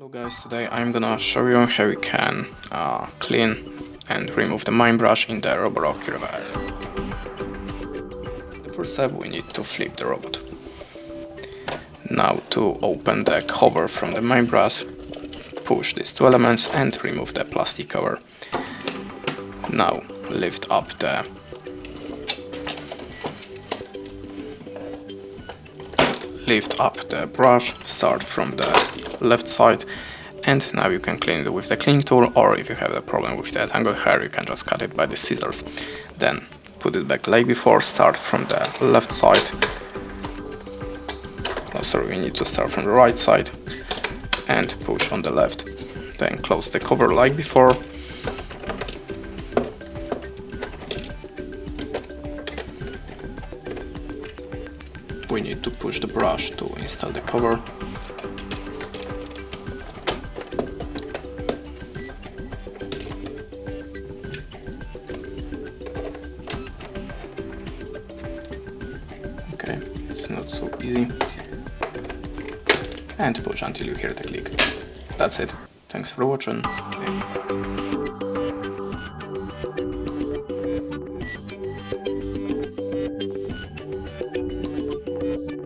Hello guys, today I'm gonna show you how you can clean and remove the mine brush in the ROBOROCK Qrevo S. The first step, we need to flip the robot. Now to open the cover from the mine brush, push these two elements and remove the plastic cover. Now lift up the brush, start from the left side, and now you can clean it with the cleaning tool, or if you have a problem with the tangled hair, you can just cut it by the scissors. Then put it back like before, start from the left side. We need to start from the right side and push on the left. Then close the cover like before. We need to push the brush to install the cover. Okay, it's not so easy. And push until you hear the click. That's it. Thanks for watching.